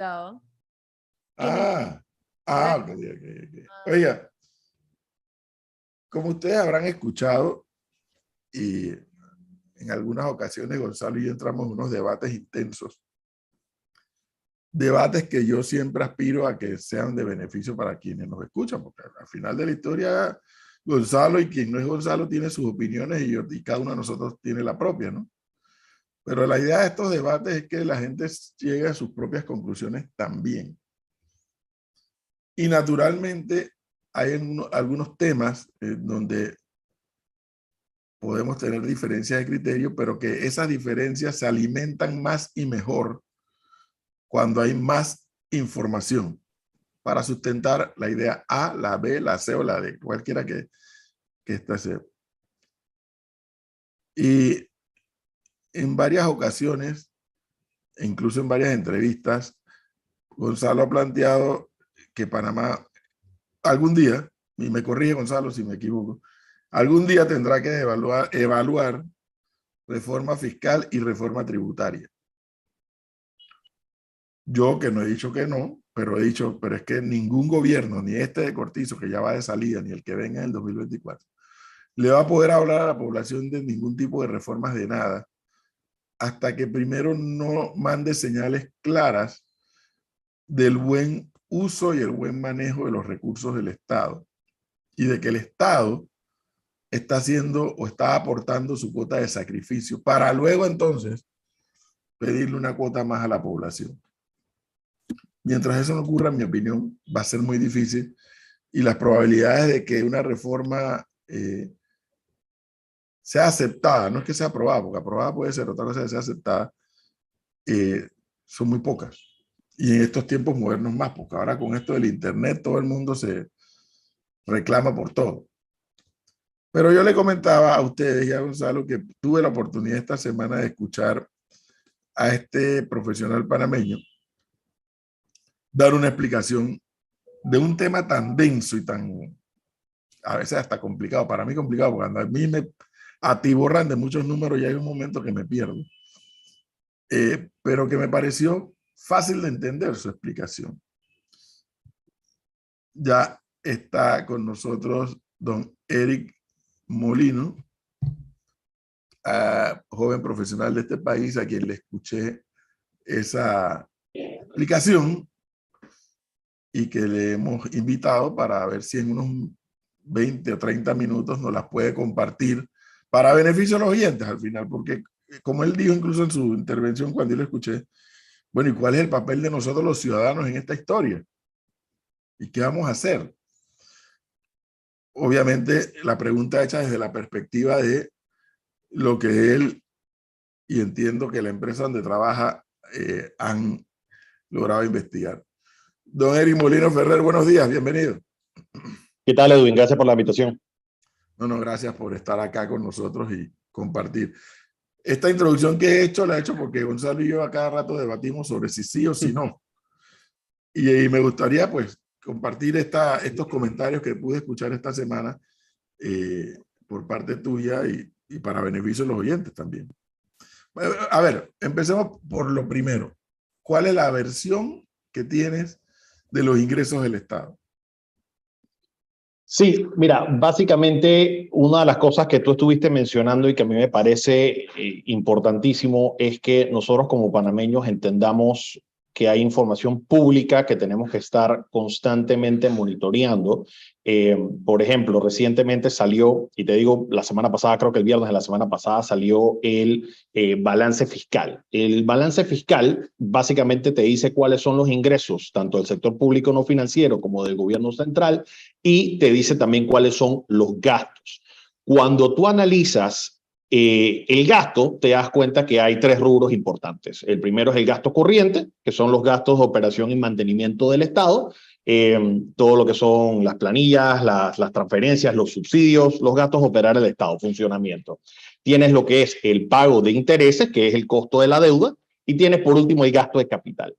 Gustavo. Ok. Oiga, como ustedes habrán escuchado, y en algunas ocasiones Gonzalo y yo entramos en unos debates intensos, debates que yo siempre aspiro a que sean de beneficio para quienes nos escuchan, porque al final de la historia, Gonzalo y quien no es Gonzalo tiene sus opiniones y cada uno de nosotros tiene la propia, ¿no? Pero la idea de estos debates es que la gente llegue a sus propias conclusiones también. Y naturalmente hay algunos temas donde podemos tener diferencias de criterio, pero que esas diferencias se alimentan más y mejor cuando hay más información para sustentar la idea A, la B, la C o la D, cualquiera que ésta sea. Y en varias ocasiones, incluso en varias entrevistas, Gonzalo ha planteado que Panamá algún día, y me corrige Gonzalo si me equivoco, algún día tendrá que evaluar reforma fiscal y reforma tributaria. Yo que no he dicho que no, pero he dicho, pero es que ningún gobierno, ni este de Cortizo, que ya va de salida, ni el que venga en el 2024, le va a poder hablar a la población de ningún tipo de reformas de nada, hasta que primero no mande señales claras del buen uso y el buen manejo de los recursos del Estado, y de que el Estado está haciendo o está aportando su cuota de sacrificio, para luego entonces pedirle una cuota más a la población. Mientras eso no ocurra, en mi opinión, va a ser muy difícil, y las probabilidades de que una reforma sea aceptada, no es que sea aprobada, porque aprobada puede ser otra cosa que sea aceptada, son muy pocas. Y en estos tiempos modernos más, porque ahora con esto del internet todo el mundo se reclama por todo. Pero yo le comentaba a ustedes y a Gonzalo que tuve la oportunidad esta semana de escuchar a este profesional panameño dar una explicación de un tema tan denso y tan, a veces hasta complicado, para mí complicado, porque a mí me atiborran de muchos números y hay un momento que me pierdo, pero que me pareció fácil de entender su explicación. Ya está con nosotros don Eric Molino, joven profesional de este país, a quien le escuché esa explicación y que le hemos invitado para ver si en unos 20 o 30 minutos nos las puede compartir para beneficio de los oyentes al final, porque como él dijo incluso en su intervención cuando yo lo escuché, bueno, ¿y cuál es el papel de nosotros los ciudadanos en esta historia? ¿Y qué vamos a hacer? Obviamente la pregunta hecha desde la perspectiva de lo que él y entiendo que la empresa donde trabaja han logrado investigar. Don Eric Molino Ferrer, buenos días, bienvenido. ¿Qué tal, Edwin? Gracias por la invitación. No, gracias por estar acá con nosotros y compartir. Esta introducción que he hecho la he hecho porque Gonzalo y yo a cada rato debatimos sobre si sí o si no. Y me gustaría pues compartir estos comentarios que pude escuchar esta semana por parte tuya y para beneficio de los oyentes también. A ver, empecemos por lo primero. ¿Cuál es la versión que tienes de los ingresos del Estado? Sí, mira, básicamente una de las cosas que tú estuviste mencionando y que a mí me parece importantísimo es que nosotros como panameños entendamos que hay información pública que tenemos que estar constantemente monitoreando. Por ejemplo, recientemente salió, y te digo, la semana pasada, creo que el viernes de la semana pasada salió el balance fiscal. El balance fiscal básicamente te dice cuáles son los ingresos, tanto del sector público no financiero como del gobierno central, y te dice también cuáles son los gastos. Cuando tú analizas el gasto, te das cuenta que hay tres rubros importantes. El primero es el gasto corriente, que son los gastos de operación y mantenimiento del Estado, todo lo que son las planillas, las transferencias, los subsidios, los gastos de operar el Estado, funcionamiento. Tienes lo que es el pago de intereses, que es el costo de la deuda, y tienes por último el gasto de capital.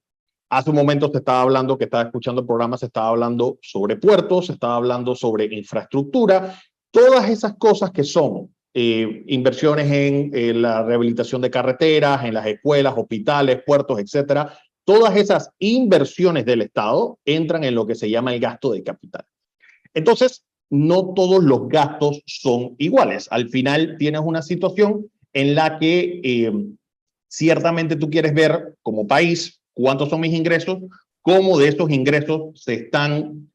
Hace un momento se estaba hablando, que estaba escuchando el programa, se estaba hablando sobre puertos, se estaba hablando sobre infraestructura, todas esas cosas que son inversiones en la rehabilitación de carreteras, en las escuelas, hospitales, puertos, etcétera. todas esas inversiones del Estado entran en lo que se llama el gasto de capital. Entonces, no todos los gastos son iguales. Al final tienes una situación en la que ciertamente tú quieres ver como país cuántos son mis ingresos, cómo de esos ingresos se están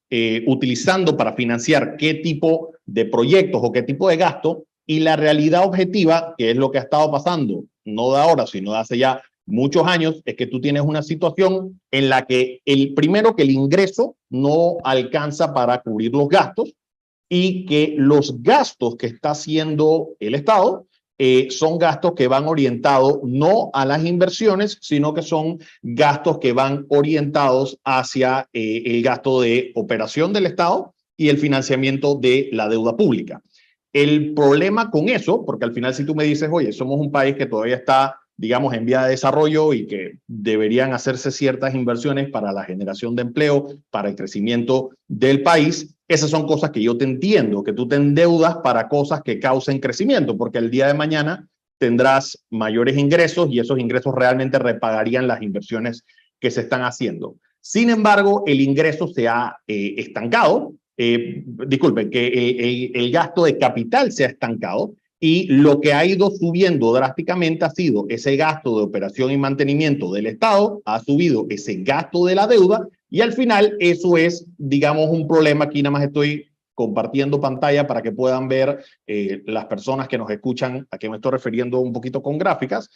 utilizando para financiar qué tipo de proyectos o qué tipo de gasto, y la realidad objetiva, que es lo que ha estado pasando, no de ahora, sino de hace ya muchos años, es que tú tienes una situación en la que el ingreso no alcanza para cubrir los gastos, y que los gastos que está haciendo el Estado son gastos que van orientados no a las inversiones, sino que son gastos que van orientados hacia el gasto de operación del Estado y el financiamiento de la deuda pública. El problema con eso, porque al final si tú me dices, oye, somos un país que todavía está, digamos, en vía de desarrollo y que deberían hacerse ciertas inversiones para la generación de empleo, para el crecimiento del país, esas son cosas que yo te entiendo, que tú te endeudas para cosas que causen crecimiento, porque el día de mañana tendrás mayores ingresos y esos ingresos realmente repagarían las inversiones que se están haciendo. Sin embargo, el ingreso se ha estancado, disculpen, que el gasto de capital se ha estancado, y lo que ha ido subiendo drásticamente ha sido ese gasto de operación y mantenimiento del Estado, ha subido ese gasto de la deuda, y al final eso es, digamos, un problema. Aquí nada más estoy compartiendo pantalla para que puedan ver las personas que nos escuchan a qué me estoy refiriendo un poquito con gráficas.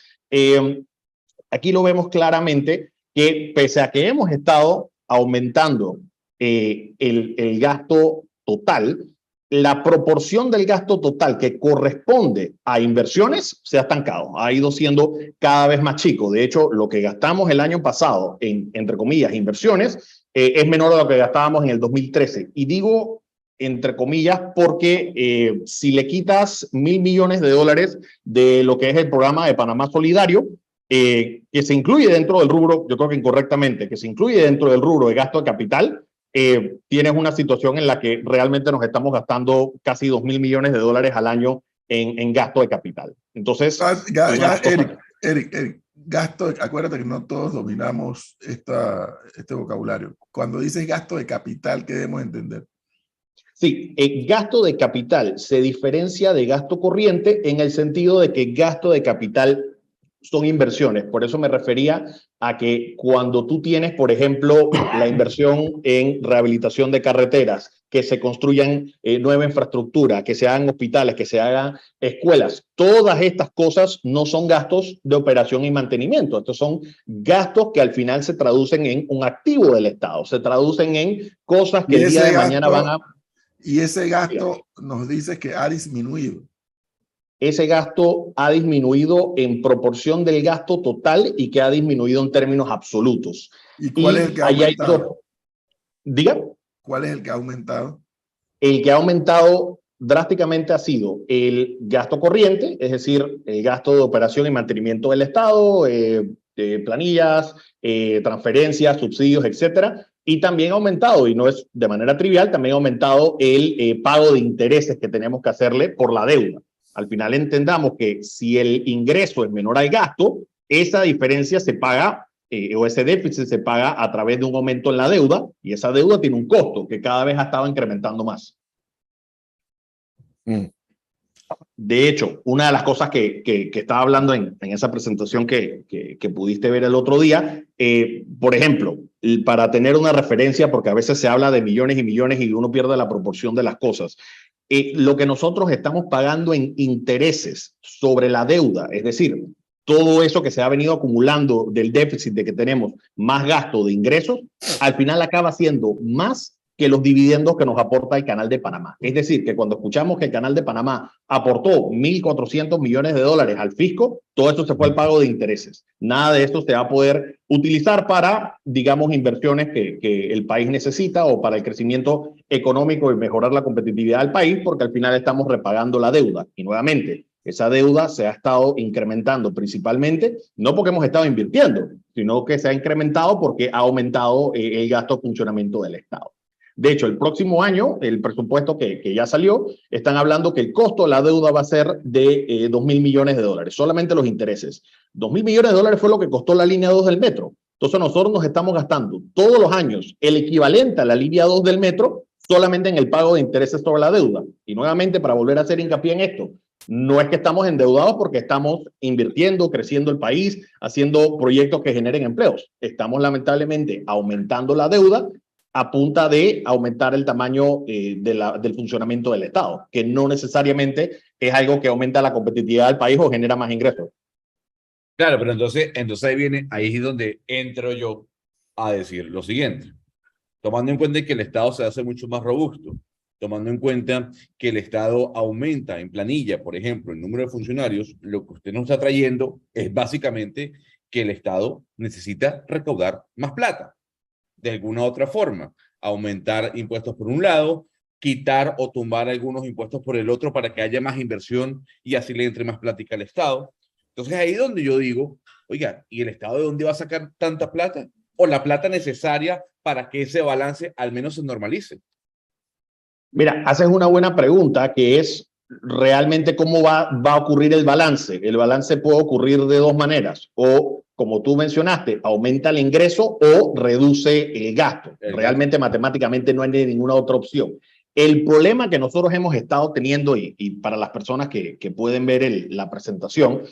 Aquí lo vemos claramente que pese a que hemos estado aumentando el gasto total, la proporción del gasto total que corresponde a inversiones se ha estancado, ha ido siendo cada vez más chico. De hecho, lo que gastamos el año pasado en, entre comillas, inversiones, es menor a lo que gastábamos en el 2013. Y digo entre comillas porque si le quitas $1.000 millones de lo que es el programa de Panamá Solidario, que se incluye dentro del rubro, yo creo que incorrectamente, que se incluye dentro del rubro de gasto de capital, tienes una situación en la que realmente nos estamos gastando casi $2.000 millones al año en gasto de capital. Entonces, Eric, gasto, acuérdate que no todos dominamos este vocabulario. Cuando dices gasto de capital, ¿qué debemos entender? Sí, el gasto de capital se diferencia de gasto corriente en el sentido de que gasto de capital son inversiones. Por eso me refería a que cuando tú tienes, por ejemplo, la inversión en rehabilitación de carreteras, que se construyan nueva infraestructura, que se hagan hospitales, que se hagan escuelas, todas estas cosas no son gastos de operación y mantenimiento. Estos son gastos que al final se traducen en un activo del Estado, se traducen en cosas que el día de mañana van a... Y ese gasto nos dice que ha disminuido. Ese gasto ha disminuido en proporción del gasto total y que ha disminuido en términos absolutos. ¿Y cuál es el que ha aumentado? Diga. ¿Cuál es el que ha aumentado? El que ha aumentado drásticamente ha sido el gasto corriente, es decir, el gasto de operación y mantenimiento del Estado, planillas, transferencias, subsidios, etcétera. Y también ha aumentado, y no es de manera trivial, también ha aumentado el pago de intereses que tenemos que hacerle por la deuda. Al final entendamos que si el ingreso es menor al gasto, esa diferencia se paga o ese déficit se paga a través de un aumento en la deuda, y esa deuda tiene un costo que cada vez ha estado incrementando más. De hecho, una de las cosas que estaba hablando en esa presentación que pudiste ver el otro día, por ejemplo, para tener una referencia, porque a veces se habla de millones y millones y uno pierde la proporción de las cosas. Lo que nosotros estamos pagando en intereses sobre la deuda, es decir, todo eso que se ha venido acumulando del déficit de que tenemos más gasto de ingresos, al final acaba siendo más que los dividendos que nos aporta el Canal de Panamá. Es decir, que cuando escuchamos que el Canal de Panamá aportó $1.400 millones al fisco, todo eso se fue al pago de intereses. Nada de esto se va a poder utilizar para, digamos, inversiones que el país necesita o para el crecimiento económico y mejorar la competitividad del país, porque al final estamos repagando la deuda. Y nuevamente, esa deuda se ha estado incrementando principalmente, no porque hemos estado invirtiendo, sino que se ha incrementado porque ha aumentado el gasto de funcionamiento del Estado. De hecho, el próximo año, el presupuesto que ya salió, están hablando que el costo de la deuda va a ser de $2.000 millones, solamente los intereses. $2.000 millones fue lo que costó la línea 2 del metro. Entonces nosotros nos estamos gastando todos los años el equivalente a la línea 2 del metro solamente en el pago de intereses sobre la deuda. Y nuevamente, para volver a hacer hincapié en esto, no es que estamos endeudados porque estamos invirtiendo, creciendo el país, haciendo proyectos que generen empleos. Estamos lamentablemente aumentando la deuda a punta de aumentar el tamaño del funcionamiento del Estado, que no necesariamente es algo que aumenta la competitividad del país o genera más ingresos. Claro, pero entonces ahí es donde entro yo a decir lo siguiente. Tomando en cuenta que el Estado se hace mucho más robusto, tomando en cuenta que el Estado aumenta en planilla, por ejemplo, el número de funcionarios, lo que usted nos está trayendo es básicamente que el Estado necesita recaudar más plata, de alguna otra forma, aumentar impuestos por un lado, quitar o tumbar algunos impuestos por el otro para que haya más inversión y así le entre más plática al Estado. Entonces ahí es donde yo digo, oiga, ¿y el Estado de dónde va a sacar tanta plata? O la plata necesaria para que ese balance al menos se normalice. Mira, haces una buena pregunta que es realmente cómo va a ocurrir el balance. El balance puede ocurrir de dos maneras. O, como tú mencionaste, aumenta el ingreso o reduce el gasto. Realmente matemáticamente no hay ninguna otra opción. El problema que nosotros hemos estado teniendo, y para las personas que pueden ver la presentación,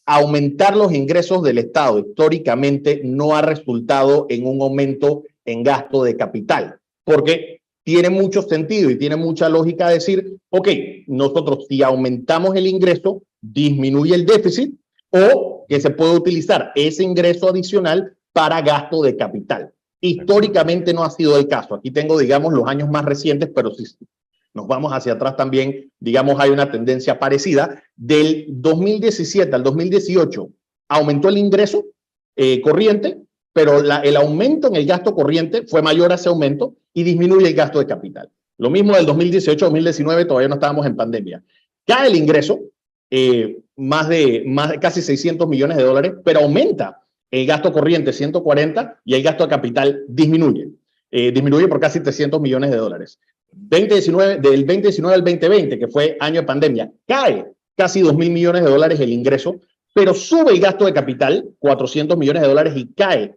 aumentar los ingresos del Estado históricamente no ha resultado en un aumento en gasto de capital, porque tiene mucho sentido y tiene mucha lógica decir, ok, nosotros si aumentamos el ingreso, disminuye el déficit o que se puede utilizar ese ingreso adicional para gasto de capital. Históricamente no ha sido el caso. Aquí tengo, digamos, los años más recientes, pero si nos vamos hacia atrás también, digamos, hay una tendencia parecida. Del 2017 al 2018 aumentó el ingreso corriente, pero el aumento en el gasto corriente fue mayor a ese aumento y disminuye el gasto de capital. Lo mismo del 2018 al 2019, todavía no estábamos en pandemia. Cae el ingreso, más de casi 600 millones de dólares, pero aumenta el gasto corriente 140 y el gasto de capital disminuye. Disminuye por casi 300 millones de dólares. Del 2019 al 2020, que fue año de pandemia, cae casi 2.000 millones de dólares el ingreso, pero sube el gasto de capital, 400 millones de dólares, y cae,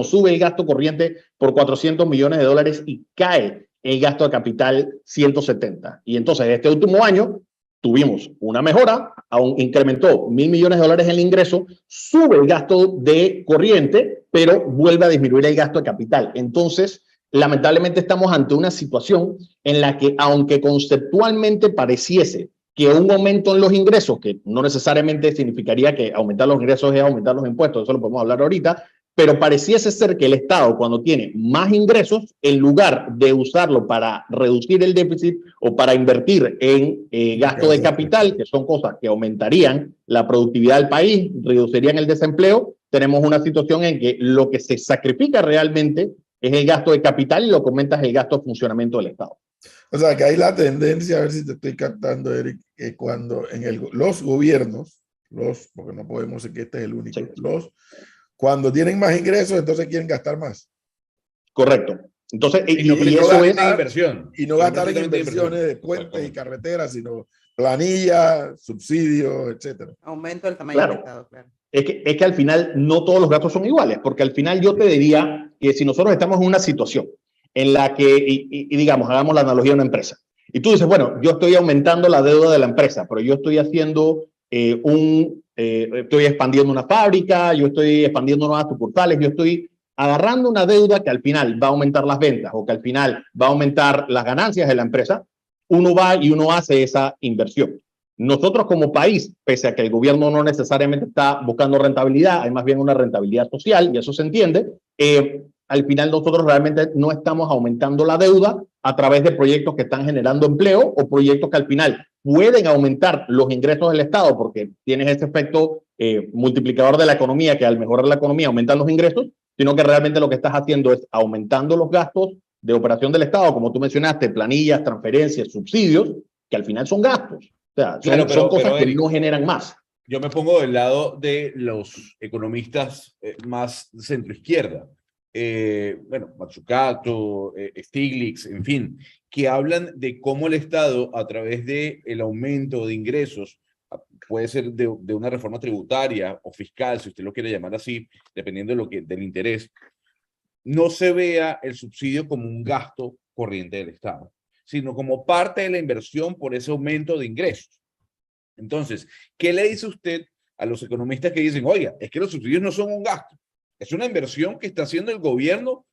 sube el gasto corriente por 400 millones de dólares y cae el gasto de capital 170. Y entonces, este último año, tuvimos una mejora, aún incrementó 1.000 millones de dólares el ingreso, sube el gasto de corriente, pero vuelve a disminuir el gasto de capital. Entonces, lamentablemente estamos ante una situación en la que, aunque conceptualmente pareciese que un aumento en los ingresos, que no necesariamente significaría que aumentar los ingresos es aumentar los impuestos, eso lo podemos hablar ahorita, pero pareciese ser que el Estado, cuando tiene más ingresos, en lugar de usarlo para reducir el déficit o para invertir en gasto de capital, que son cosas que aumentarían la productividad del país, reducirían el desempleo, tenemos una situación en que lo que se sacrifica realmente es el gasto de capital y lo que aumenta es el gasto de funcionamiento del Estado. O sea, que hay la tendencia, a ver si te estoy captando, Eric, que cuando los gobiernos, porque no podemos decir que este es el único, sí, cuando tienen más ingresos, entonces quieren gastar más. Correcto. Entonces, y eso es inversión. Y no gastar en inversiones de puentes y carreteras, sino planilla, subsidios, etcétera. Aumento del tamaño del Estado, claro. Es que al final no todos los gastos son iguales, porque al final yo te diría que si nosotros estamos en una situación en la que, y digamos, hagamos la analogía de una empresa, y tú dices, bueno, yo estoy aumentando la deuda de la empresa, pero yo estoy haciendo estoy expandiendo una fábrica, yo estoy expandiendo nuevas sucursales, yo estoy agarrando una deuda que al final va a aumentar las ventas o que al final va a aumentar las ganancias de la empresa, uno va y uno hace esa inversión. Nosotros como país, pese a que el gobierno no necesariamente está buscando rentabilidad, hay más bien una rentabilidad social, y eso se entiende, al final nosotros realmente no estamos aumentando la deuda a través de proyectos que están generando empleo o proyectos que al final pueden aumentar los ingresos del Estado porque tienes ese efecto multiplicador de la economía, que al mejorar la economía aumentan los ingresos, sino que realmente lo que estás haciendo es aumentando los gastos de operación del Estado, como tú mencionaste, planillas, transferencias, subsidios, que al final son gastos. O sea, son cosas que no generan más. Yo me pongo del lado de los economistas más centroizquierda. Bueno, Mazzucato, Stiglitz, en fin, que hablan de cómo el Estado, a través del aumento de ingresos, puede ser de una reforma tributaria o fiscal, si usted lo quiere llamar así, dependiendo del interés, no se vea el subsidio como un gasto corriente del Estado, sino como parte de la inversión por ese aumento de ingresos. Entonces, ¿qué le dice usted a los economistas que dicen, oiga, es que los subsidios no son un gasto, es una inversión que está haciendo el gobierno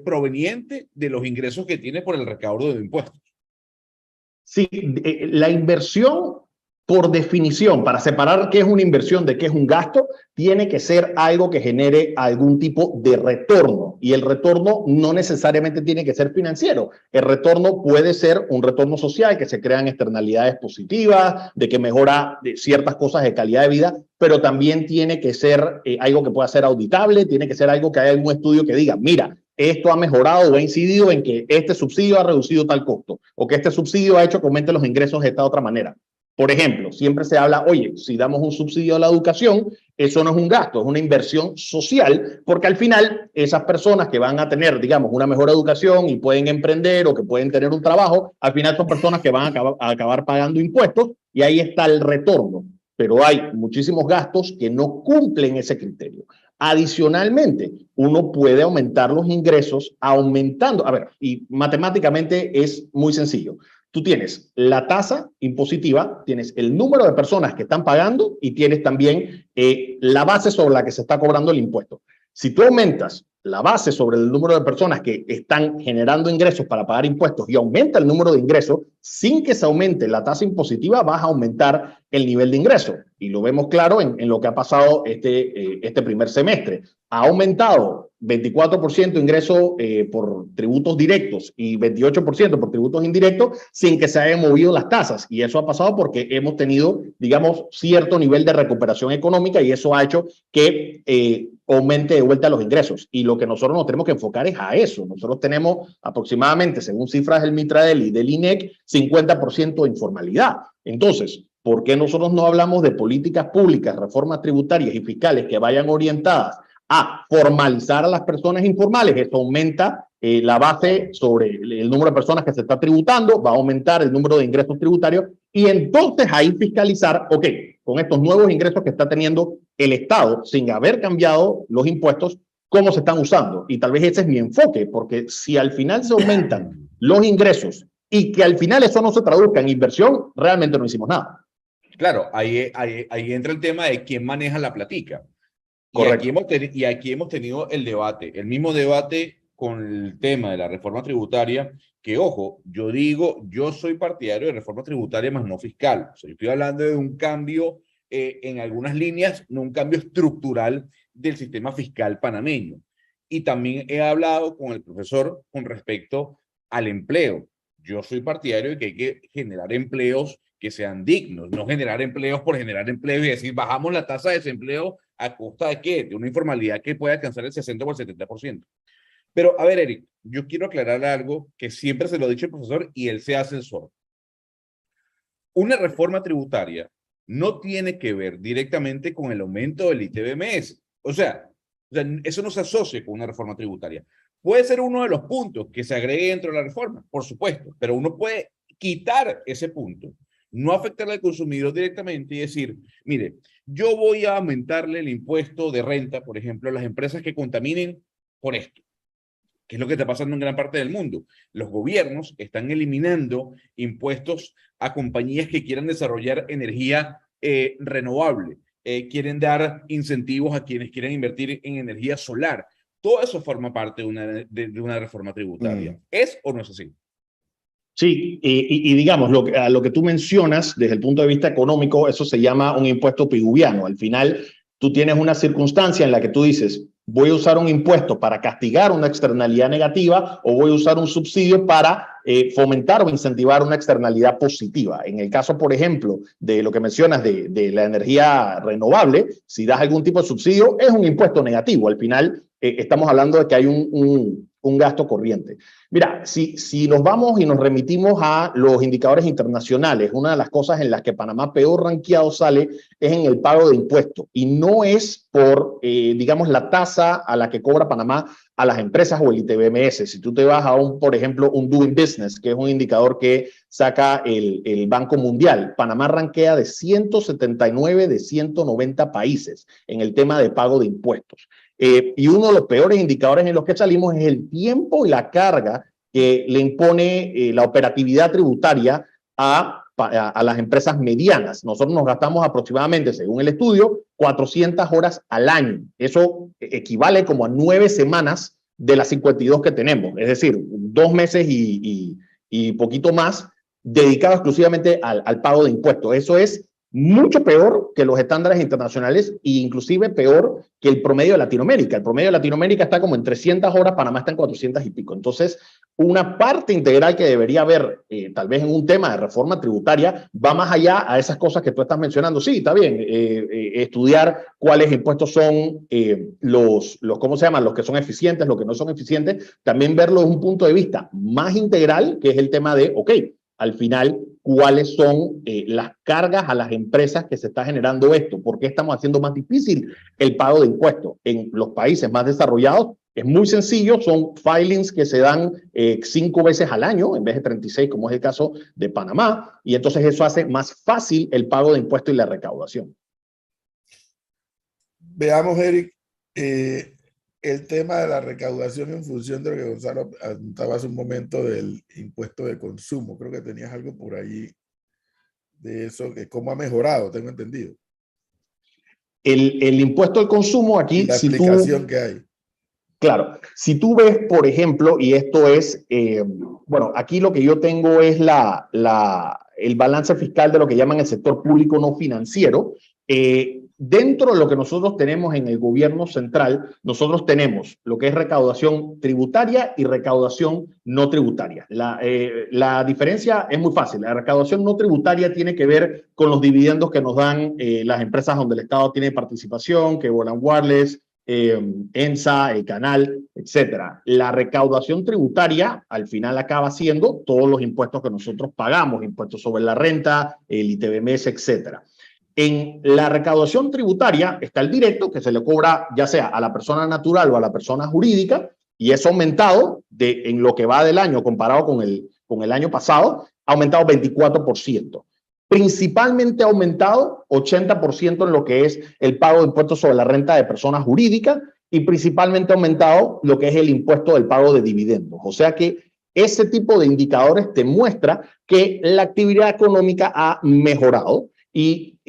proveniente de los ingresos que tiene por el recaudo de impuestos? Sí, la inversión, por definición, para separar qué es una inversión de qué es un gasto, tiene que ser algo que genere algún tipo de retorno. Y el retorno no necesariamente tiene que ser financiero. El retorno puede ser un retorno social, que se crean externalidades positivas, de que mejora ciertas cosas de calidad de vida, pero también tiene que ser algo que pueda ser auditable, tiene que ser algo que haya algún estudio que diga, mira, esto ha mejorado o ha incidido en que este subsidio ha reducido tal costo, o que este subsidio ha hecho que aumenten los ingresos de esta otra manera. Por ejemplo, siempre se habla, oye, si damos un subsidio a la educación, eso no es un gasto, es una inversión social, porque al final esas personas que van a tener, digamos, una mejor educación y pueden emprender o que pueden tener un trabajo, al final son personas que van a acabar pagando impuestos y ahí está el retorno. Pero hay muchísimos gastos que no cumplen ese criterio. Adicionalmente, uno puede aumentar los ingresos aumentando, a ver, y matemáticamente es muy sencillo. Tú tienes la tasa impositiva, tienes el número de personas que están pagando y tienes también la base sobre la que se está cobrando el impuesto. Si tú aumentas la base sobre el número de personas que están generando ingresos para pagar impuestos y aumenta el número de ingresos, sin que se aumente la tasa impositiva, vas a aumentar el nivel de ingreso. Y lo vemos claro en lo que ha pasado este primer semestre. Ha aumentado 24% ingreso por tributos directos y 28% por tributos indirectos sin que se hayan movido las tasas. Y eso ha pasado porque hemos tenido, digamos, cierto nivel de recuperación económica y eso ha hecho que aumente de vuelta los ingresos. Y lo que nosotros nos tenemos que enfocar es a eso. Nosotros tenemos aproximadamente, según cifras del Mitradel y del INEC, 50% de informalidad. Entonces, ¿por qué nosotros no hablamos de políticas públicas, reformas tributarias y fiscales que vayan orientadas a formalizar a las personas informales? Eso aumenta la base sobre el número de personas que se está tributando, va a aumentar el número de ingresos tributarios y entonces ahí fiscalizar, ok, con estos nuevos ingresos que está teniendo el Estado sin haber cambiado los impuestos, cómo se están usando. Y tal vez ese es mi enfoque, porque si al final se aumentan los ingresos y que al final eso no se traduzca en inversión, realmente no hicimos nada. Claro, ahí entra el tema de quién maneja la platica. Correcto. Y aquí hemos tenido el mismo debate con el tema de la reforma tributaria, que ojo, yo soy partidario de reforma tributaria más no fiscal. O sea, yo estoy hablando de un cambio en algunas líneas, no un cambio estructural del sistema fiscal panameño. Y también he hablado con el profesor con respecto al empleo. Yo soy partidario de que hay que generar empleos que sean dignos, no generar empleos por generar empleos y decir, bajamos la tasa de desempleo ¿a costa de qué? De una informalidad que puede alcanzar el 60 o el 70%. Pero, a ver, Eric, yo quiero aclarar algo que siempre se lo ha dicho el profesor y él se hace el sordo. Una reforma tributaria no tiene que ver directamente con el aumento del ITBMS. O sea, eso no se asocia con una reforma tributaria. Puede ser uno de los puntos que se agregue dentro de la reforma, por supuesto, pero uno puede quitar ese punto, no afectarle al consumidor directamente y decir, mire, yo voy a aumentarle el impuesto de renta, por ejemplo, a las empresas que contaminen por esto, que es lo que está pasando en gran parte del mundo. Los gobiernos están eliminando impuestos a compañías que quieran desarrollar energía renovable, quieren dar incentivos a quienes quieren invertir en energía solar. Todo eso forma parte de una reforma tributaria. ¿Es o no es así? Sí, y digamos, a lo que tú mencionas desde el punto de vista económico, eso se llama un impuesto pigouviano. Al final, tú tienes una circunstancia en la que tú dices, voy a usar un impuesto para castigar una externalidad negativa o voy a usar un subsidio para fomentar o incentivar una externalidad positiva. En el caso, por ejemplo, de lo que mencionas de la energía renovable, si das algún tipo de subsidio, es un impuesto negativo. Al final, estamos hablando de que hay un gasto corriente. Mira, si nos vamos y nos remitimos a los indicadores internacionales, una de las cosas en las que Panamá peor rankeado sale es en el pago de impuestos. Y no es por, digamos, la tasa a la que cobra Panamá a las empresas o el ITBMS. Si tú te vas a por ejemplo, un Doing Business, que es un indicador que saca el Banco Mundial, Panamá rankea de 179 de 190 países en el tema de pago de impuestos. Y uno de los peores indicadores en los que salimos es el tiempo y la carga que le impone la operatividad tributaria a las empresas medianas. Nosotros nos gastamos aproximadamente, según el estudio, 400 horas al año. Eso equivale como a 9 semanas de las 52 que tenemos. Es decir, 2 meses y poquito más dedicado exclusivamente al pago de impuestos. Eso es mucho peor que los estándares internacionales e inclusive peor que el promedio de Latinoamérica. El promedio de Latinoamérica está como en 300 horas, Panamá está en 400 y pico. Entonces, una parte integral que debería haber, tal vez en un tema de reforma tributaria, va más allá a esas cosas que tú estás mencionando. Sí, está bien, estudiar cuáles impuestos son ¿cómo se llaman? Los que son eficientes, los que no son eficientes. También verlo desde un punto de vista más integral, que es el tema de, ok, al final, cuáles son las cargas a las empresas que se está generando esto, por qué estamos haciendo más difícil el pago de impuestos. En los países más desarrollados es muy sencillo, son filings que se dan 5 veces al año en vez de 36, como es el caso de Panamá, y entonces eso hace más fácil el pago de impuestos y la recaudación. Veamos, Eric, el tema de la recaudación en función de lo que Gonzalo apuntaba hace un momento del impuesto de consumo. Creo que tenías algo por ahí de eso, que cómo ha mejorado, tengo entendido. El impuesto al consumo aquí... Y la explicación que hay. Claro, si tú ves, por ejemplo, y esto es, bueno, aquí lo que yo tengo es el balance fiscal de lo que llaman el sector público no financiero. Dentro de lo que nosotros tenemos en el gobierno central, nosotros tenemos lo que es recaudación tributaria y recaudación no tributaria. La diferencia es muy fácil. La recaudación no tributaria tiene que ver con los dividendos que nos dan las empresas donde el Estado tiene participación, que Boland Wireless, ENSA, el canal, etcétera. La recaudación tributaria al final acaba siendo todos los impuestos que nosotros pagamos, impuestos sobre la renta, el ITBMS, etcétera. En la recaudación tributaria está el directo, que se le cobra ya sea a la persona natural o a la persona jurídica, y eso ha aumentado en lo que va del año comparado con el año pasado, ha aumentado 24%. Principalmente ha aumentado 80% en lo que es el pago de impuestos sobre la renta de personas jurídicas y principalmente ha aumentado lo que es el impuesto del pago de dividendos. O sea que ese tipo de indicadores te muestra que la actividad económica ha mejorado y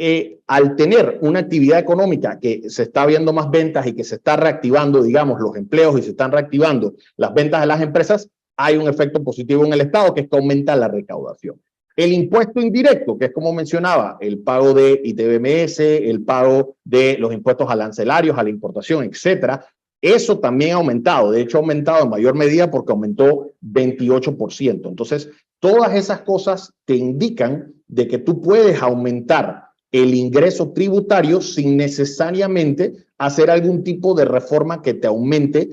al tener una actividad económica que se está viendo más ventas y que se está reactivando, digamos, los empleos y se están reactivando las ventas de las empresas, hay un efecto positivo en el Estado que es que aumenta la recaudación. El impuesto indirecto, que es como mencionaba, el pago de ITBMS, el pago de los impuestos arancelarios, a la importación, etcétera, eso también ha aumentado. De hecho, ha aumentado en mayor medida porque aumentó 28%. Entonces, todas esas cosas te indican de que tú puedes aumentar el ingreso tributario sin necesariamente hacer algún tipo de reforma que te aumente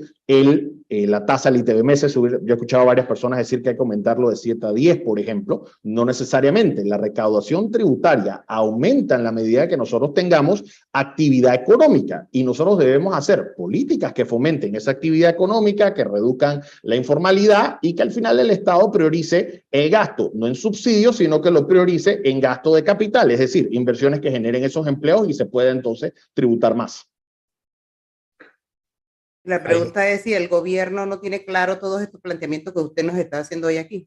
la tasa del ITBMS. Yo he escuchado a varias personas decir que hay que aumentarlo de 7 a 10, por ejemplo. No necesariamente. La recaudación tributaria aumenta en la medida que nosotros tengamos actividad económica y nosotros debemos hacer políticas que fomenten esa actividad económica, que reduzcan la informalidad y que al final el Estado priorice el gasto, no en subsidios, sino que lo priorice en gasto de capital, es decir, inversiones que generen esos empleos y se puede entonces tributar más. La pregunta es si el gobierno no tiene claro todos estos planteamientos que usted nos está haciendo hoy aquí.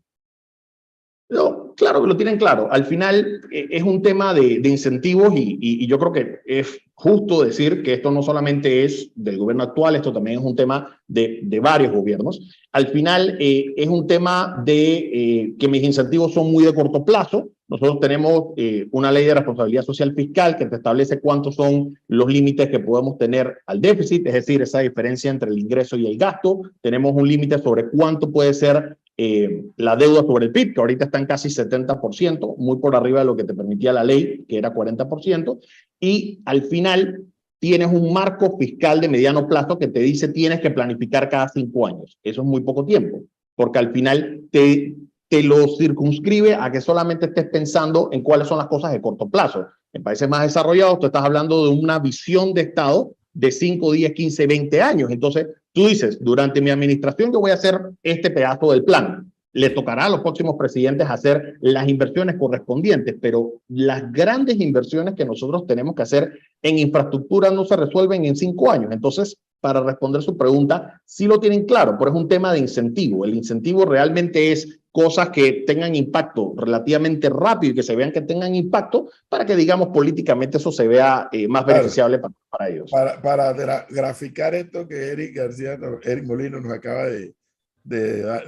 No, claro que lo tienen claro. Al final es un tema de incentivos y yo creo que es justo decir que esto no solamente es del gobierno actual, esto también es un tema de varios gobiernos. Al final es un tema de que mis incentivos son muy de corto plazo. Nosotros tenemos una ley de responsabilidad social fiscal que te establece cuántos son los límites que podemos tener al déficit, es decir, esa diferencia entre el ingreso y el gasto. Tenemos un límite sobre cuánto puede ser la deuda sobre el PIB, que ahorita está en casi 70%, muy por arriba de lo que te permitía la ley, que era 40%, y al final tienes un marco fiscal de mediano plazo que te dice tienes que planificar cada 5 años. Eso es muy poco tiempo, porque al final te lo circunscribe a que solamente estés pensando en cuáles son las cosas de corto plazo. En países más desarrollados, tú estás hablando de una visión de Estado de 5, 10, 15, 20 años. Entonces, tú dices, durante mi administración yo voy a hacer este pedazo del plan. Le tocará a los próximos presidentes hacer las inversiones correspondientes, pero las grandes inversiones que nosotros tenemos que hacer en infraestructura no se resuelven en 5 años. Entonces, para responder su pregunta, sí lo tienen claro, pero es un tema de incentivo. El incentivo realmente es cosas que tengan impacto relativamente rápido y que se vean que tengan impacto para que, digamos, políticamente eso se vea más beneficiable para ellos. Para graficar esto que Eric Molino nos acaba de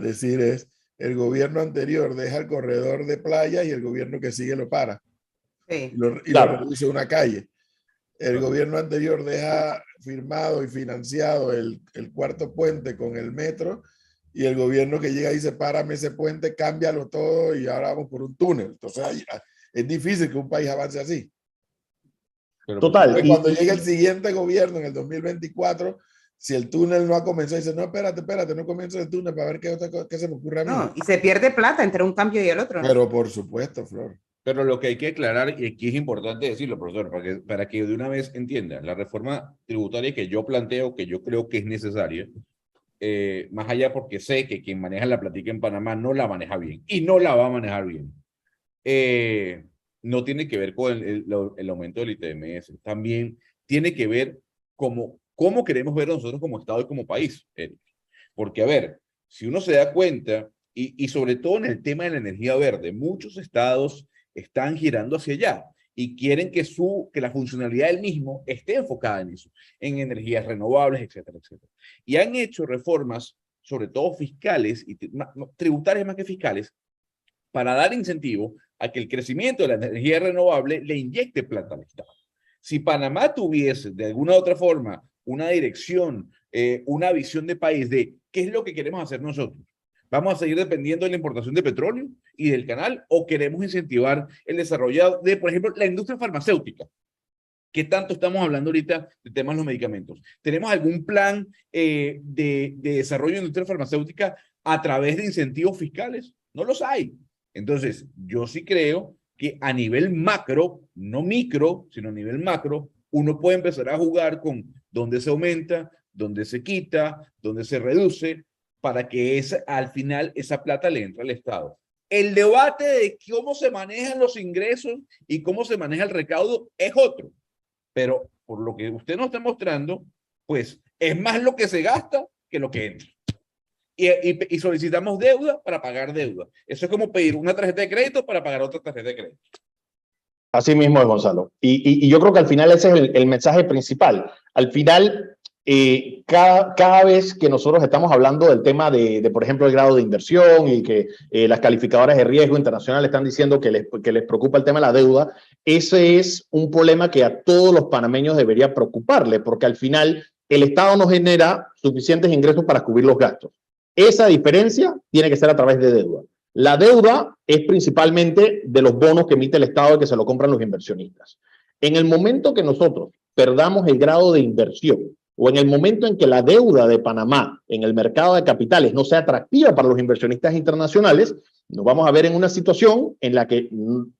decir es, el gobierno anterior deja el corredor de playa y el gobierno que sigue lo para. Sí. Lo reduce a una calle. El gobierno anterior deja firmado y financiado el cuarto puente con el metro y el gobierno que llega y dice, párame ese puente, cámbialo todo y ahora vamos por un túnel. Entonces es difícil que un país avance así. Pero Total. Cuando llegue el siguiente gobierno en el 2024, si el túnel no ha comenzado, dice, no, espérate, no comienza el túnel para ver qué se me ocurre a mí. No, y se pierde plata entre un cambio y el otro. Pero por supuesto, Flor. Pero lo que hay que aclarar, y aquí es importante decirlo, profesor, para que de una vez entiendan, la reforma tributaria que yo planteo, que yo creo que es necesaria, más allá porque sé que quien maneja la platica en Panamá no la maneja bien, y no la va a manejar bien, no tiene que ver con el aumento del ITMS, también tiene que ver cómo queremos ver a nosotros como Estado y como país, Eric. Porque, a ver, si uno se da cuenta, y sobre todo en el tema de la energía verde, muchos estados están girando hacia allá y quieren que la funcionalidad del mismo esté enfocada en eso, en energías renovables, etcétera, etcétera. Y han hecho reformas, sobre todo fiscales y tributarias más que fiscales, para dar incentivo a que el crecimiento de la energía renovable le inyecte plata al Estado. Si Panamá tuviese de alguna u otra forma una dirección, una visión de país de qué es lo que queremos hacer nosotros, ¿vamos a seguir dependiendo de la importación de petróleo y del canal o queremos incentivar el desarrollo de, por ejemplo, la industria farmacéutica? ¿Qué tanto estamos hablando ahorita de temas de los medicamentos? ¿Tenemos algún plan de desarrollo de industria farmacéutica a través de incentivos fiscales? No los hay. Entonces, yo sí creo que a nivel macro, no micro, sino a nivel macro, uno puede empezar a jugar con dónde se aumenta, dónde se quita, dónde se reduce, para que al final esa plata le entre al Estado. El debate de cómo se manejan los ingresos y cómo se maneja el recaudo es otro. Pero por lo que usted nos está mostrando, pues es más lo que se gasta que lo que entra. Y solicitamos deuda para pagar deuda. Eso es como pedir una tarjeta de crédito para pagar otra tarjeta de crédito. Así mismo es, Gonzalo. Y yo creo que al final ese es el mensaje principal. Al final, cada vez que nosotros estamos hablando del tema de, por ejemplo, el grado de inversión y que las calificadoras de riesgo internacional están diciendo que les preocupa el tema de la deuda, ese es un problema que a todos los panameños debería preocuparle, porque al final el Estado no genera suficientes ingresos para cubrir los gastos. Esa diferencia tiene que ser a través de deuda. La deuda es principalmente de los bonos que emite el Estado y que se lo compran los inversionistas. En el momento que nosotros perdamos el grado de inversión o en el momento en que la deuda de Panamá en el mercado de capitales no sea atractiva para los inversionistas internacionales, nos vamos a ver en una situación en la que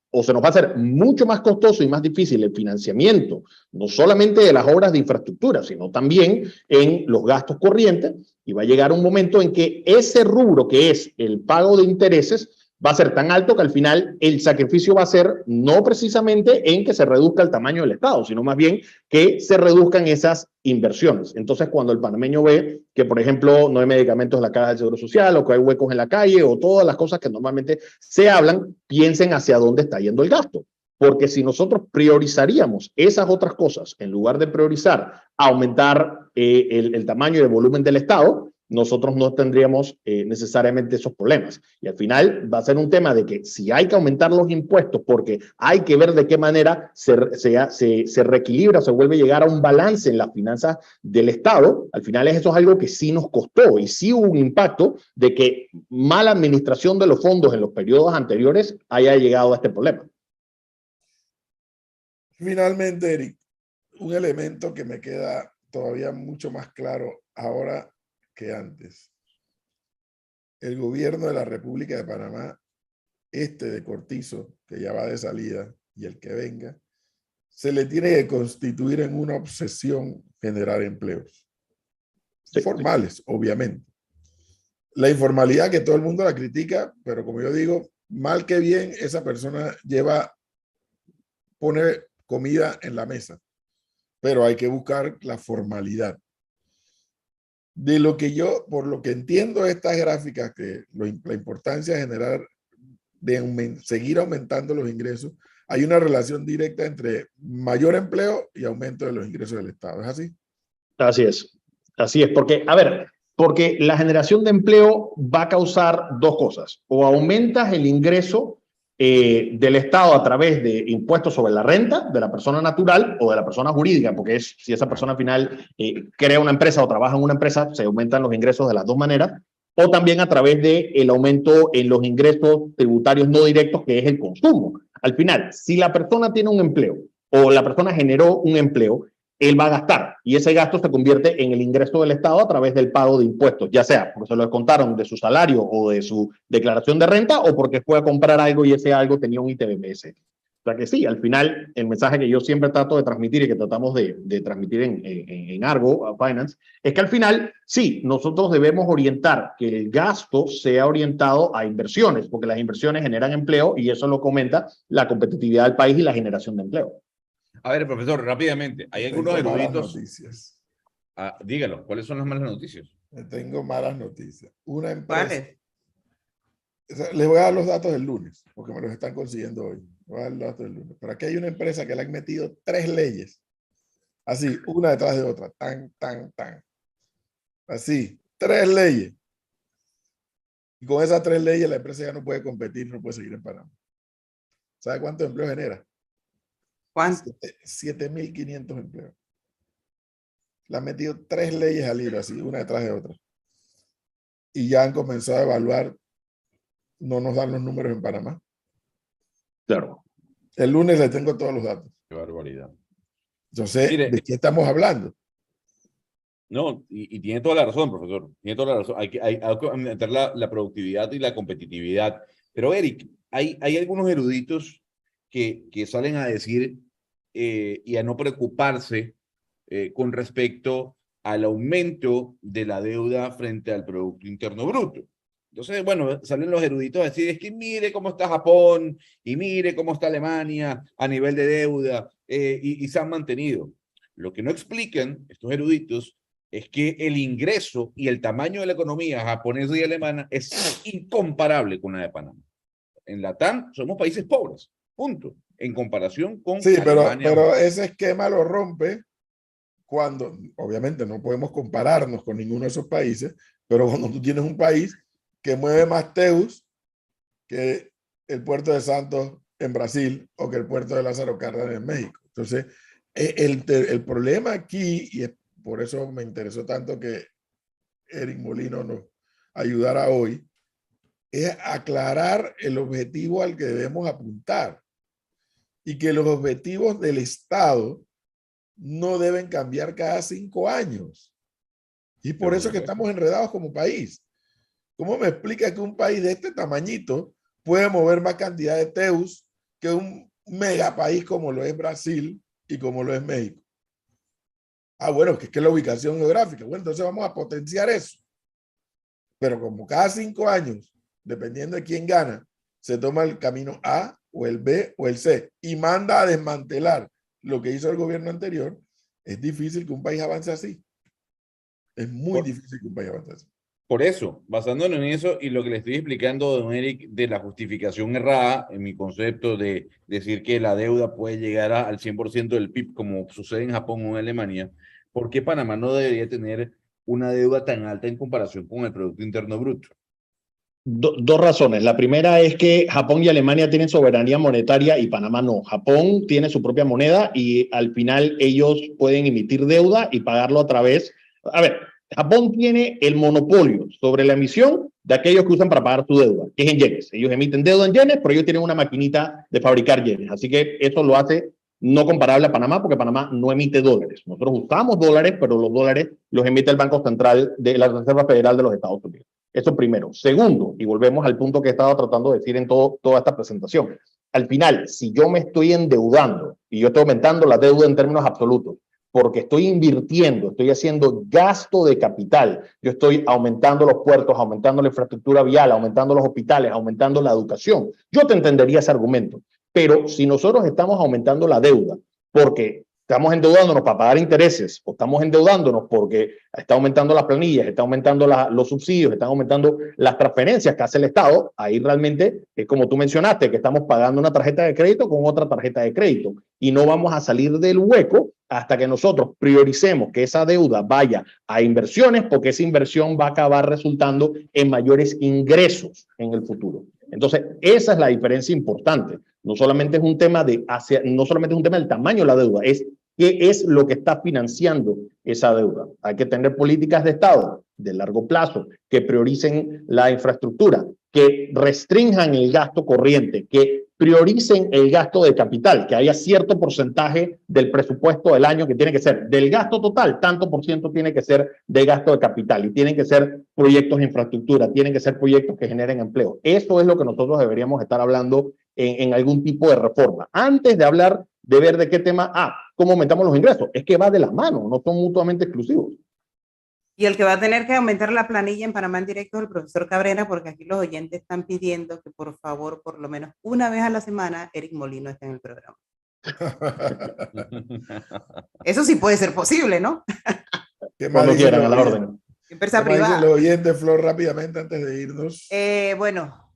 o se nos va a hacer mucho más costoso y más difícil el financiamiento, no solamente de las obras de infraestructura, sino también en los gastos corrientes, y va a llegar un momento en que ese rubro que es el pago de intereses va a ser tan alto que al final el sacrificio va a ser no precisamente en que se reduzca el tamaño del Estado, sino más bien que se reduzcan esas inversiones. Entonces, cuando el panameño ve que, por ejemplo, no hay medicamentos en la caja del Seguro Social o que hay huecos en la calle o todas las cosas que normalmente se hablan, piensen hacia dónde está yendo el gasto. Porque si nosotros priorizaríamos esas otras cosas, en lugar de priorizar aumentar el tamaño y el volumen del Estado, nosotros no tendríamos necesariamente esos problemas. Y al final va a ser un tema de que si hay que aumentar los impuestos porque hay que ver de qué manera se reequilibra, se vuelve a llegar a un balance en las finanzas del Estado, al final eso es algo que sí nos costó y sí hubo un impacto de que mala administración de los fondos en los periodos anteriores haya llegado a este problema. Finalmente, Eric, un elemento que me queda todavía mucho más claro ahora que antes. El gobierno de la República de Panamá, este de Cortizo, que ya va de salida, y el que venga, se le tiene que constituir en una obsesión generar empleos. Sí. Formales, obviamente. La informalidad que todo el mundo la critica, pero como yo digo, mal que bien, esa persona pone comida en la mesa, pero hay que buscar la formalidad. De lo que yo, por lo que entiendo de estas gráficas, que la importancia de generar, seguir aumentando los ingresos, hay una relación directa entre mayor empleo y aumento de los ingresos del Estado. ¿Es así? Así es, porque, a ver, porque la generación de empleo va a causar dos cosas. O aumentas el ingreso del Estado a través de impuestos sobre la renta de la persona natural o de la persona jurídica, porque si esa persona al final crea una empresa o trabaja en una empresa, se aumentan los ingresos de las dos maneras, o también a través del aumento en los ingresos tributarios no directos, que es el consumo. Al final, si la persona tiene un empleo o la persona generó un empleo, él va a gastar y ese gasto se convierte en el ingreso del Estado a través del pago de impuestos, ya sea porque se lo descontaron de su salario o de su declaración de renta o porque fue a comprar algo y ese algo tenía un ITBMS. O sea que sí, al final el mensaje que yo siempre trato de transmitir y que tratamos de transmitir en Argo Finance es que al final sí, nosotros debemos orientar que el gasto sea orientado a inversiones, porque las inversiones generan empleo y eso lo comenta la competitividad del país y la generación de empleo. A ver, profesor, rápidamente, hay algunos Tengo malas eruditos. noticias. Dígalo, ¿cuáles son las malas noticias? Tengo malas noticias. Una empresa. ¿Cuáles? Les voy a dar los datos del lunes, porque me los están consiguiendo hoy. Voy a dar los datos del lunes. Pero aquí hay una empresa que le han metido 3 leyes. Así, una detrás de otra. Tan, tan, tan. Así, 3 leyes. Y con esas 3 leyes la empresa ya no puede competir, no puede seguir en Panamá. ¿Sabe cuánto empleo genera? ¿Cuánto? 7.500 empleos. Le han metido 3 leyes al hilo, así, una detrás de otra. Y ya han comenzado a evaluar. No nos dan los números en Panamá. Claro. El lunes les tengo todos los datos. Qué barbaridad. Yo sé de qué estamos hablando. No, y tiene toda la razón, profesor. Tiene toda la razón. Hay que aumentar la productividad y la competitividad. Pero, Eric, hay algunos eruditos que salen a decir y a no preocuparse con respecto al aumento de la deuda frente al Producto Interno Bruto. Entonces, bueno, salen los eruditos a decir, es que mire cómo está Japón y mire cómo está Alemania a nivel de deuda y se han mantenido. Lo que no explican estos eruditos es que el ingreso y el tamaño de la economía japonesa y alemana es incomparable con la de Panamá. En Latam somos países pobres, punto, en comparación con Sí, Alemania. pero ese esquema lo rompe cuando, obviamente no podemos compararnos con ninguno de esos países, pero cuando tú tienes un país que mueve más TEUs que el puerto de Santos en Brasil o que el puerto de Lázaro Cárdenas en México. Entonces, el problema aquí, y es por eso me interesó tanto que Eric Molino nos ayudara hoy, es aclarar el objetivo al que debemos apuntar y que los objetivos del Estado no deben cambiar cada 5 años. Y por eso que estamos enredados como país. ¿Cómo me explica que un país de este tamañito puede mover más cantidad de TEUs que un megapaís como lo es Brasil y como lo es México? Ah, bueno, que es la ubicación geográfica. Bueno, entonces vamos a potenciar eso. Pero como cada 5 años, dependiendo de quién gana, se toma el camino A o el B o el C y manda a desmantelar lo que hizo el gobierno anterior, es difícil que un país avance así. Es muy difícil que un país avance así. Por eso, basándonos en eso y lo que le estoy explicando, don Eric, de la justificación errada, en mi concepto de decir que la deuda puede llegar al 100% del PIB, como sucede en Japón o en Alemania, ¿por qué Panamá no debería tener una deuda tan alta en comparación con el Producto Interno Bruto? Dos razones. La primera es que Japón y Alemania tienen soberanía monetaria y Panamá no. Japón tiene su propia moneda y al final ellos pueden emitir deuda y pagarlo a través... A ver, Japón tiene el monopolio sobre la emisión de aquellos que usan para pagar su deuda, que es en yenes. Ellos emiten deuda en yenes, pero ellos tienen una maquinita de fabricar yenes. Así que eso lo hace no comparable a Panamá, porque Panamá no emite dólares. Nosotros usamos dólares, pero los dólares los emite el Banco Central de la Reserva Federal de los Estados Unidos. Eso primero. Segundo, y volvemos al punto que he estado tratando de decir en toda esta presentación. Al final, si yo me estoy endeudando y yo estoy aumentando la deuda en términos absolutos, porque estoy invirtiendo, estoy haciendo gasto de capital, yo estoy aumentando los puertos, aumentando la infraestructura vial, aumentando los hospitales, aumentando la educación, yo te entendería ese argumento. Pero si nosotros estamos aumentando la deuda porque estamos endeudándonos para pagar intereses o estamos endeudándonos porque está aumentando las planillas, está aumentando los subsidios, están aumentando las transferencias que hace el Estado, ahí realmente es como tú mencionaste, que estamos pagando una tarjeta de crédito con otra tarjeta de crédito y no vamos a salir del hueco hasta que nosotros prioricemos que esa deuda vaya a inversiones, porque esa inversión va a acabar resultando en mayores ingresos en el futuro. Entonces, esa es la diferencia importante. No solamente es un tema no solamente es un tema del tamaño de la deuda, es qué es lo que está financiando esa deuda. Hay que tener políticas de Estado de largo plazo que prioricen la infraestructura, que restrinjan el gasto corriente, que prioricen el gasto de capital, que haya cierto porcentaje del presupuesto del año que tiene que ser del gasto total, tanto por ciento tiene que ser de gasto de capital y tienen que ser proyectos de infraestructura, tienen que ser proyectos que generen empleo. Eso es lo que nosotros deberíamos estar hablando en algún tipo de reforma. Antes de hablar de ver de qué tema, cómo aumentamos los ingresos, es que va de la mano, no son mutuamente exclusivos. Y el que va a tener que aumentar la planilla en Panamá en directo es el profesor Cabrera, porque aquí los oyentes están pidiendo que por favor, por lo menos una vez a la semana, Eric Molino esté en el programa. Eso sí puede ser posible, ¿no? ¿Qué más Cuando dicen quieran, los a la oyentes? orden. Empresa ¿Qué más dicen privada. los oyentes, Flor, rápidamente antes de irnos? Bueno,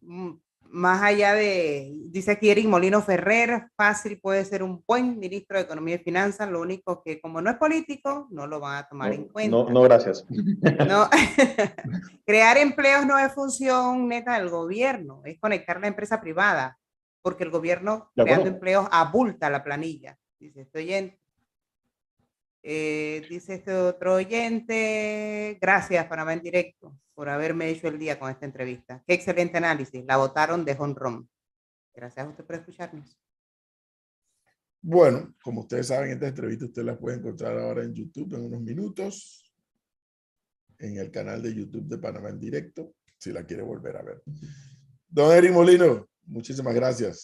más allá de, dice aquí Eric Molino Ferrer, fácil puede ser un buen ministro de Economía y Finanzas, lo único que como no es político, no lo van a tomar en cuenta. No, gracias. No. Crear empleos no es función neta del gobierno, es conectar la empresa privada, porque el gobierno creando empleos abulta la planilla, dice este oyente. Dice este otro oyente, gracias Panamá en directo por haberme hecho el día con esta entrevista. Qué excelente análisis, la votaron de jonrón. Gracias a usted por escucharnos. Bueno, como ustedes saben, esta entrevista usted la puede encontrar ahora en YouTube en unos minutos, en el canal de YouTube de Panamá en directo, si la quiere volver a ver. Don Eric Molino, muchísimas gracias.